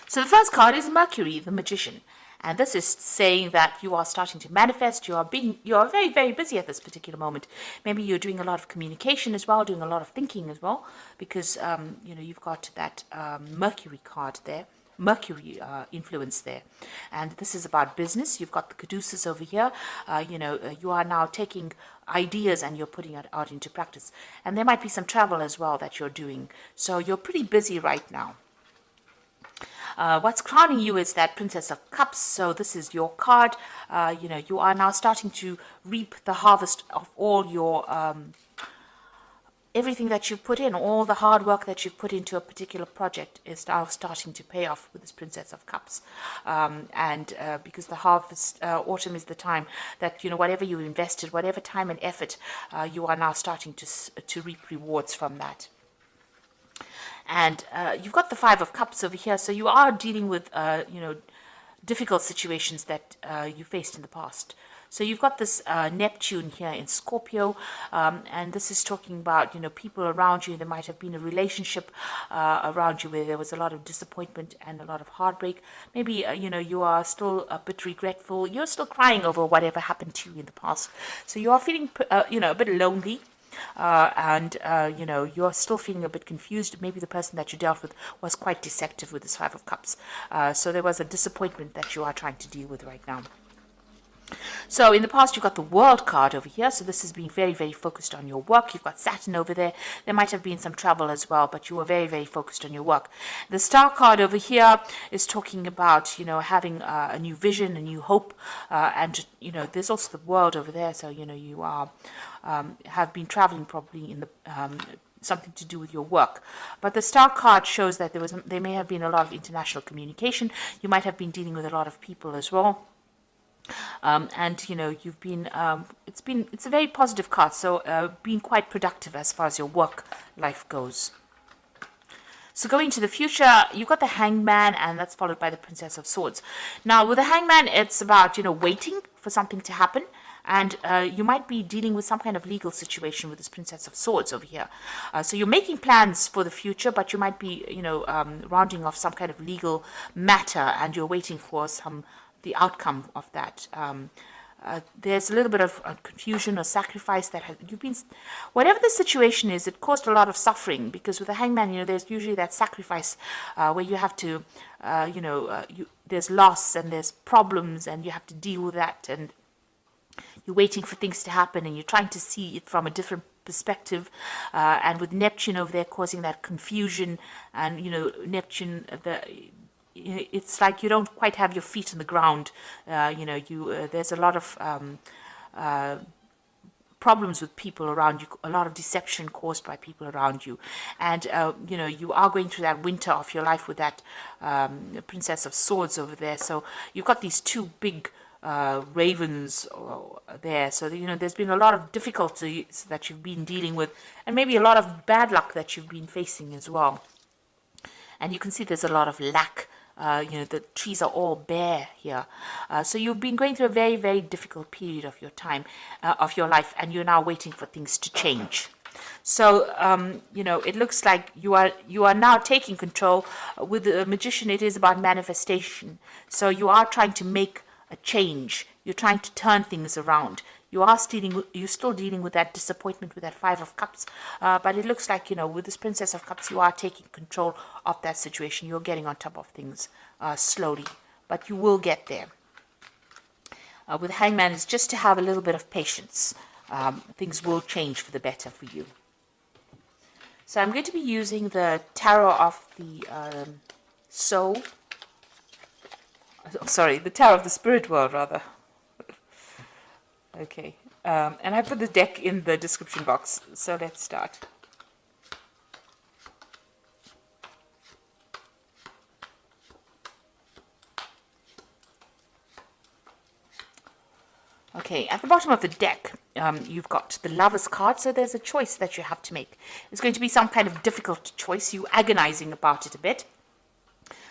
So the first card is Mercury, the Magician. And this is saying that you are starting to manifest. You are very, very busy at this particular moment. Maybe you're doing a lot of communication as well, doing a lot of thinking as well, because you've got that Mercury card there. Mercury influence there, and this is about business. You've got the caduceus over here. You are now taking ideas and you're putting it out into practice, and there might be some travel as well that you're doing, so you're pretty busy right now. What's crowning you is that Princess of Cups. So this is your card. You are now starting to reap the harvest of all your everything that you put in, all the hard work that you've put into a particular project is now starting to pay off with this Princess of Cups. Because the harvest, autumn is the time that, whatever you invested, whatever time and effort, you are now starting to reap rewards from that. And you've got the Five of Cups over here, so you are dealing with, difficult situations that you faced in the past. So you've got this Neptune here in Scorpio, and this is talking about, people around you. There might have been a relationship around you where there was a lot of disappointment and a lot of heartbreak. Maybe, you are still a bit regretful. You're still crying over whatever happened to you in the past. So you are feeling, a bit lonely. You're still feeling a bit confused. Maybe the person that you dealt with was quite deceptive with this Five of Cups. So there was a disappointment that you are trying to deal with right now. So in the past, you've got the World card over here. So this has been very, very focused on your work. You've got Saturn over there. There might have been some travel as well, but you were very, very focused on your work. The Star card over here is talking about, having a new vision, a new hope. There's also the World over there. So, you are have been traveling probably in the something to do with your work. But the Star card shows that there may have been a lot of international communication. You might have been dealing with a lot of people as well. You've been it's a very positive card, so being quite productive as far as your work life goes. So going to the future, you've got the Hangman, and that's followed by the Princess of Swords. Now with the Hangman, it's about waiting for something to happen, and you might be dealing with some kind of legal situation with this Princess of Swords over here. So you're making plans for the future, but you might be rounding off some kind of legal matter, and you're waiting for the outcome of that. There's a little bit of confusion or sacrifice that whatever the situation is, it caused a lot of suffering, because with the Hangman, there's usually that sacrifice where you have to, there's loss and there's problems and you have to deal with that, and you're waiting for things to happen and you're trying to see it from a different perspective, and with Neptune over there causing that confusion, and Neptune, it's like you don't quite have your feet on the ground. There's a lot of problems with people around you, a lot of deception caused by people around you, and you are going through that winter of your life with that Princess of Swords over there. So you've got these two big ravens there, so there's been a lot of difficulties that you've been dealing with, and maybe a lot of bad luck that you've been facing as well. And you can see there's a lot of lack. The trees are all bare here. So you've been going through a very, very difficult period of your time, of your life, and you're now waiting for things to change. So, it looks like you are now taking control. With the Magician, it is about manifestation. So you are trying to make a change. You're trying to turn things around. You're still dealing with that disappointment with that Five of Cups, but it looks like, with this Princess of Cups, you are taking control of that situation. You're getting on top of things slowly, but you will get there. With Hangman, it's just to have a little bit of patience. Things will change for the better for you. So I'm going to be using the Tarot of the Soul. Sorry, the Tarot of the Spirit World, rather. Okay, and I put the deck in the description box, so let's start. Okay, at the bottom of the deck, you've got the Lover's card, so there's a choice that you have to make. It's going to be some kind of difficult choice. You're agonizing about it a bit,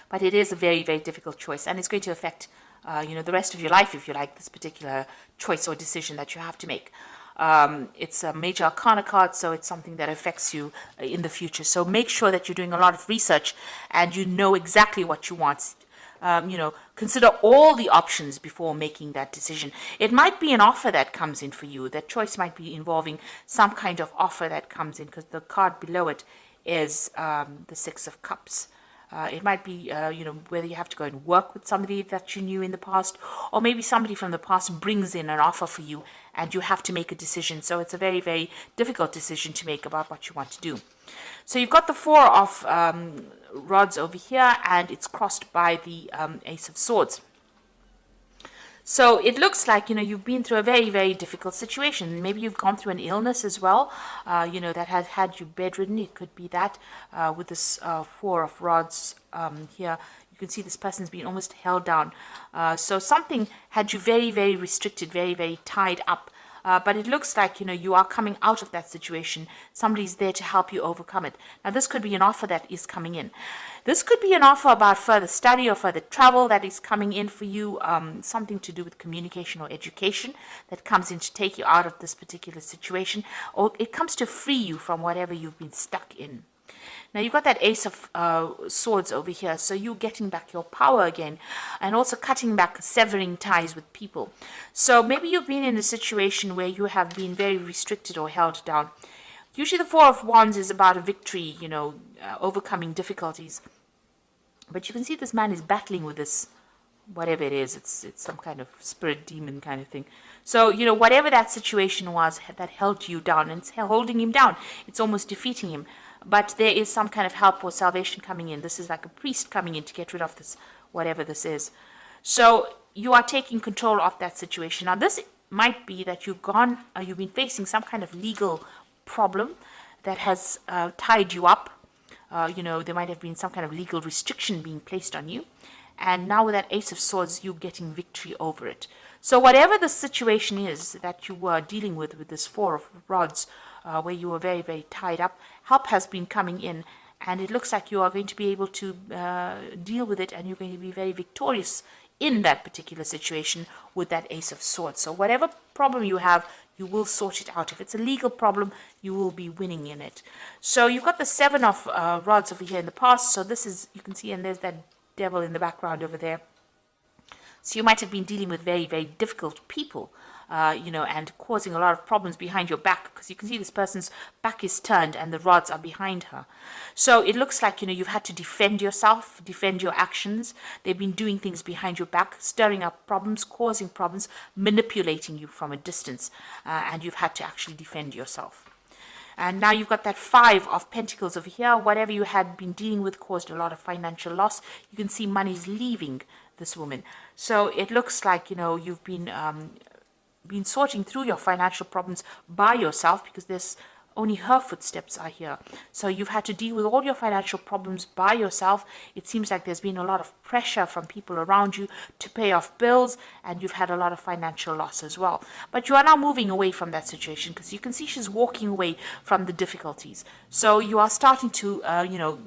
but it is a very, very difficult choice, and it's going to affect the rest of your life, if you like, this particular choice or decision that you have to make. It's a major arcana card, so it's something that affects you in the future. So make sure that you're doing a lot of research and you know exactly what you want. Consider all the options before making that decision. It might be an offer that comes in for you. That choice might be involving some kind of offer that comes in, because the card below it is the Six of Cups. It might be, whether you have to go and work with somebody that you knew in the past, or maybe somebody from the past brings in an offer for you and you have to make a decision. So it's a very, very difficult decision to make about what you want to do. So you've got the Four of Rods over here, and it's crossed by the Ace of Swords. So it looks like, you've been through a very, very difficult situation. Maybe you've gone through an illness as well, that has had you bedridden. It could be that with this Four of Rods here. You can see this person's been almost held down. So something had you very, very restricted, very, very tied up. But it looks like, you are coming out of that situation. Somebody's there to help you overcome it. Now, this could be an offer that is coming in. This could be an offer about further study or further travel that is coming in for you, something to do with communication or education that comes in to take you out of this particular situation, or it comes to free you from whatever you've been stuck in. Now, you've got that Ace of Swords over here, so you're getting back your power again, and also cutting back, severing ties with people. So maybe you've been in a situation where you have been very restricted or held down. Usually the Four of Wands is about a victory, overcoming difficulties. But you can see this man is battling with this, whatever it is. It's some kind of spirit demon kind of thing. So, whatever that situation was that held you down, and it's holding him down, it's almost defeating him. But there is some kind of help or salvation coming in. This is like a priest coming in to get rid of this, whatever this is. So you are taking control of that situation. Now, this might be that you've been facing some kind of legal problem that has tied you up. There might have been some kind of legal restriction being placed on you. And now with that Ace of Swords, you're getting victory over it. So whatever the situation is that you were dealing with this Four of Rods, where you were very, very tied up, help has been coming in, and it looks like you are going to be able to deal with it, and you're going to be very victorious in that particular situation with that Ace of Swords. So whatever problem you have, you will sort it out. If it's a legal problem, you will be winning in it. So you've got the Seven of Rods over here in the past. So this is, you can see, and there's that devil in the background over there. So you might have been dealing with very, very difficult people, and causing a lot of problems behind your back, because you can see this person's back is turned and the rods are behind her. So it looks like, you've had to defend yourself, defend your actions. They've been doing things behind your back, stirring up problems, causing problems, manipulating you from a distance, and you've had to actually defend yourself. And now you've got that Five of Pentacles over here. Whatever you had been dealing with caused a lot of financial loss. You can see money's leaving this woman. So it looks like, you've been sorting through your financial problems by yourself, because there's only her footsteps are here. So you've had to deal with all your financial problems by yourself. It seems like there's been a lot of pressure from people around you to pay off bills, and you've had a lot of financial loss as well. But you are now moving away from that situation, because you can see she's walking away from the difficulties. So you are starting to,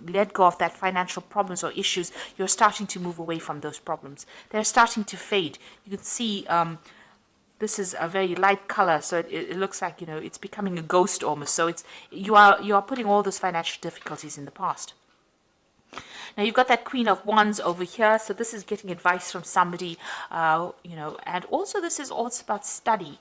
let go of that financial problems or issues. You're starting to move away from those problems. They're starting to fade. You can see, this is a very light color, so it looks like, it's becoming a ghost almost. So you are putting all those financial difficulties in the past. Now you've got that Queen of Wands over here, so this is getting advice from somebody, and also this is also about study.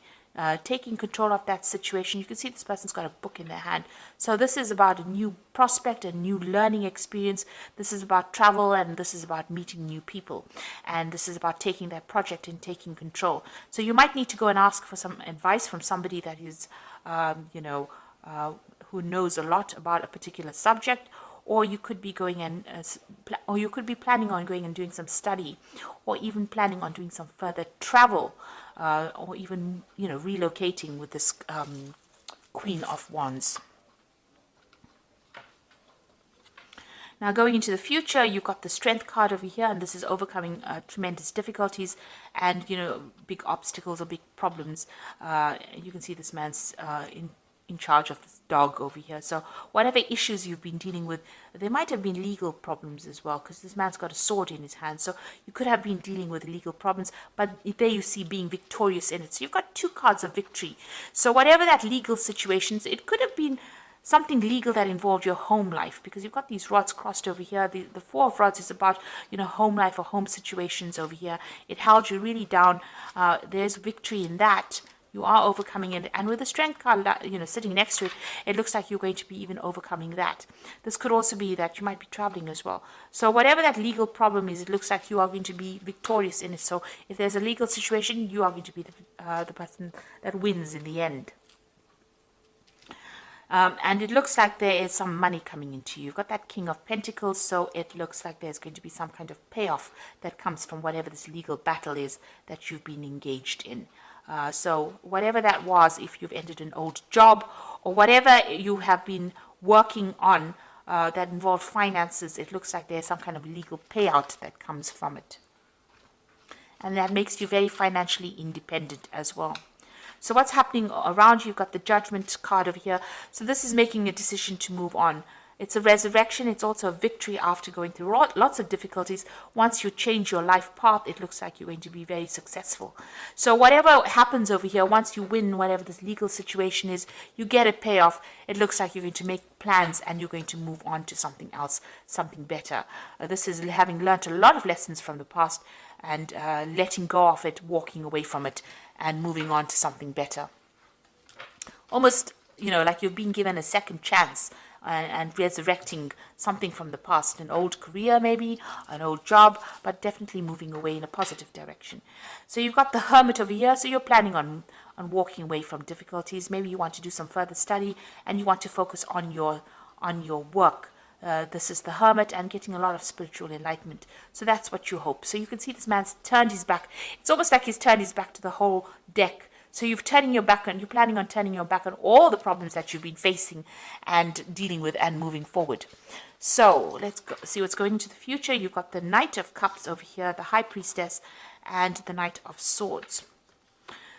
Taking control of that situation. You can see this person's got a book in their hand. So this is about a new prospect, a new learning experience. This is about travel, and this is about meeting new people. And this is about taking that project and taking control. So you might need to go and ask for some advice from somebody that is, who knows a lot about a particular subject. Or you could be going and, or you could be planning on going and doing some study, or even planning on doing some further travel, or even, relocating with this Queen of Wands. Now, going into the future, you've got the Strength card over here, and this is overcoming tremendous difficulties and, big obstacles or big problems. You can see this man's in charge of this dog over here. So whatever issues you've been dealing with, there might have been legal problems as well, because this man's got a sword in his hand. So you could have been dealing with legal problems, but there you see being victorious in it. So you've got 2 cards of victory. So whatever that legal situations, it could have been something legal that involved your home life, because you've got these rods crossed over here. The 4 of rods is about, home life or home situations over here. It held you really down. There's victory in that. You are overcoming it. And with the strength card, sitting next to it, it looks like you're going to be even overcoming that. This could also be that you might be traveling as well. So whatever that legal problem is, it looks like you are going to be victorious in it. So if there's a legal situation, you are going to be the person that wins in the end. And it looks like there is some money coming into you. You've got that King of Pentacles, so it looks like there's going to be some kind of payoff that comes from whatever this legal battle is that you've been engaged in. So whatever that was, if you've ended an old job or whatever you have been working on that involved finances, it looks like there's some kind of legal payout that comes from it. And that makes you very financially independent as well. So what's happening around you? You've got the Judgment card over here. So this is making a decision to move on. It's a resurrection. It's also a victory after going through lots of difficulties. Once you change your life path, it looks like you're going to be very successful. So whatever happens over here, once you win whatever this legal situation is, you get a payoff. It looks like you're going to make plans and you're going to move on to something else, something better. This is having learned a lot of lessons from the past and letting go of it, walking away from it, and moving on to something better. Almost, like you've been given a second chance and resurrecting something from the past, an old career maybe, an old job, but definitely moving away in a positive direction. So you've got the Hermit over here, so you're planning on walking away from difficulties. Maybe you want to do some further study and you want to focus on your work. This is the Hermit and getting a lot of spiritual enlightenment. So that's what you hope. So you can see this man's turned his back. It's almost like he's turned his back to the whole deck. So you're planning on turning your back on all the problems that you've been facing and dealing with and moving forward. So let's see what's going into the future. You've got the Knight of Cups over here, the High Priestess, and the Knight of Swords.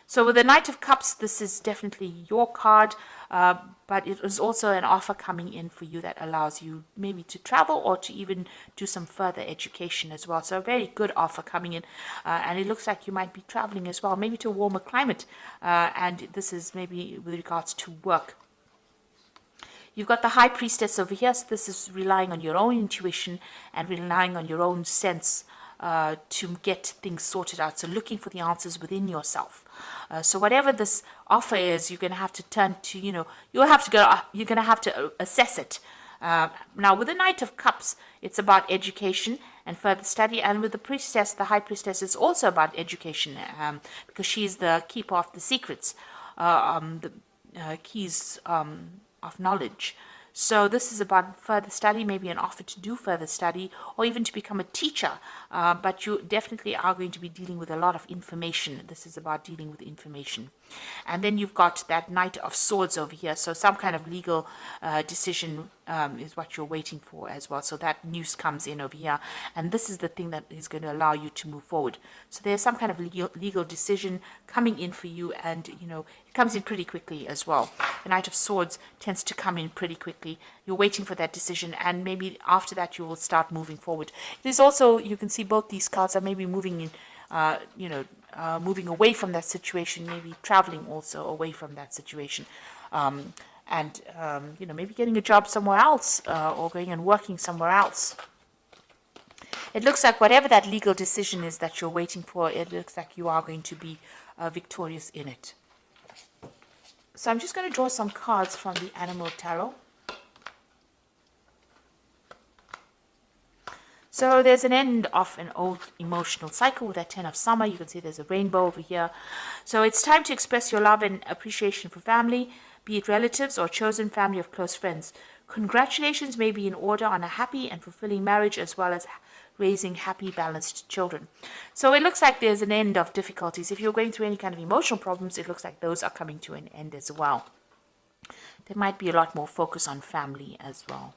So with the Knight of Cups, this is definitely your card, but it is also an offer coming in for you that allows you maybe to travel or to even do some further education as well. So a very good offer coming in, and it looks like you might be traveling as well, maybe to a warmer climate, and this is maybe with regards to work. You've got the High Priestess over here, so this is relying on your own intuition and relying on your own sense to get things sorted out. So looking for the answers within yourself. So whatever this offer is, you're going to have to turn to, you're going to have to assess it. Now with the Knight of Cups, it's about education and further study. And with the Priestess, the High Priestess, is also about education because she's the keeper of the secrets, the keys of knowledge. So this is about further study, maybe an offer to do further study or even to become a teacher. But you definitely are going to be dealing with a lot of information. This is about dealing with information. And then you've got that Knight of Swords over here. So some kind of legal decision is what you're waiting for as well. So that news comes in over here. And this is the thing that is going to allow you to move forward. So there's some kind of legal decision coming in for you. And, it comes in pretty quickly as well. The Knight of Swords tends to come in pretty quickly. You're waiting for that decision. And maybe after that, you will start moving forward. There's also, you can see both these cards are maybe moving in, moving away from that situation, maybe traveling also away from that situation. Maybe getting a job somewhere else or going and working somewhere else. It looks like whatever that legal decision is that you're waiting for, it looks like you are going to be victorious in it. So I'm just going to draw some cards from the Animal Tarot. So there's an end of an old emotional cycle with that 10 of Summer. You can see there's a rainbow over here. So it's time to express your love and appreciation for family, be it relatives or chosen family of close friends. Congratulations may be in order on a happy and fulfilling marriage as well as raising happy, balanced children. So it looks like there's an end of difficulties. If you're going through any kind of emotional problems, it looks like those are coming to an end as well. There might be a lot more focus on family as well.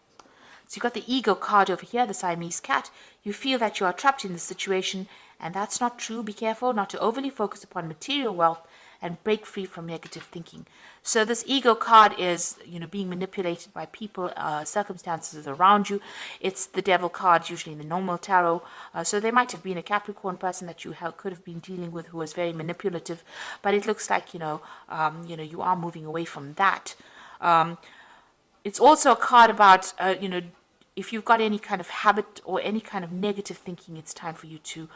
So you've got the Ego card over here, the Siamese cat. You feel that you are trapped in this situation, and that's not true. Be careful not to overly focus upon material wealth and break free from negative thinking. So this ego card is, being manipulated by people, circumstances around you. It's the devil card, usually in the normal tarot. So there might have been a Capricorn person that you could have been dealing with who was very manipulative, but it looks like, you are moving away from that. It's also a card about, if you've got any kind of habit or any kind of negative thinking, it's time for you to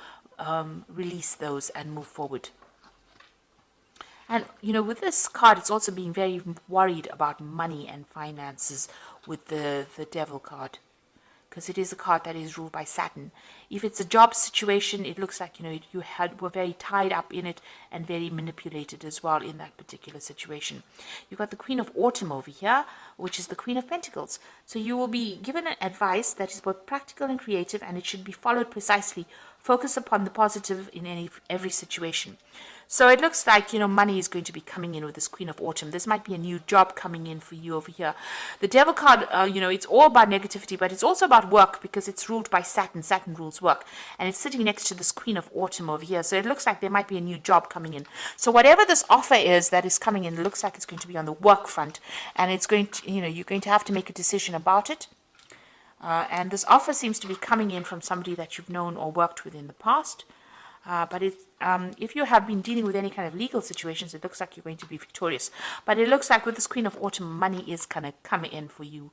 release those and move forward. And, with this card, it's also being very worried about money and finances with the devil card, because it is a card that is ruled by Saturn. If it's a job situation, it looks like, you were very tied up in it and very manipulated as well in that particular situation. You've got the Queen of Autumn over here, which is the Queen of Pentacles. So you will be given an advice that is both practical and creative, and it should be followed precisely. Focus upon the positive in every situation. So it looks like, money is going to be coming in with this Queen of Autumn. This might be a new job coming in for you over here. The Devil card, it's all about negativity, but it's also about work because it's ruled by Saturn. Saturn rules work. And it's sitting next to this Queen of Autumn over here. So it looks like there might be a new job coming in. So whatever this offer is that is coming in, it looks like it's going to be on the work front. And it's going to, you're going to have to make a decision about it. And this offer seems to be coming in from somebody that you've known or worked with in the past. But if you have been dealing with any kind of legal situations, it looks like you're going to be victorious. But it looks like with this Queen of Autumn, money is kind of coming in for you.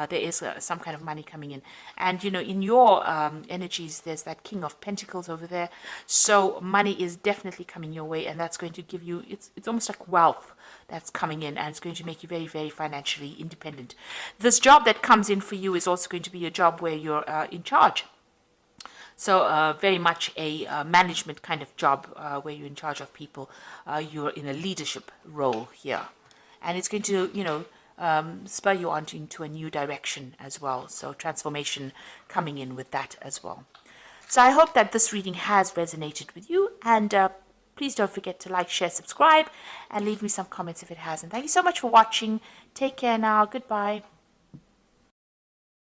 There is some kind of money coming in. And, in your energies, there's that King of Pentacles over there. So money is definitely coming your way, and that's going to give you, it's almost like wealth that's coming in, and it's going to make you very, very financially independent. This job that comes in for you is also going to be a job where you're in charge. So very much a management kind of job where you're in charge of people. You're in a leadership role here. And it's going to, spur you on into a new direction as well. So transformation coming in with that as well. So I hope that this reading has resonated with you. And please don't forget to like, share, subscribe, and leave me some comments if it hasn't. Thank you so much for watching. Take care now. Goodbye.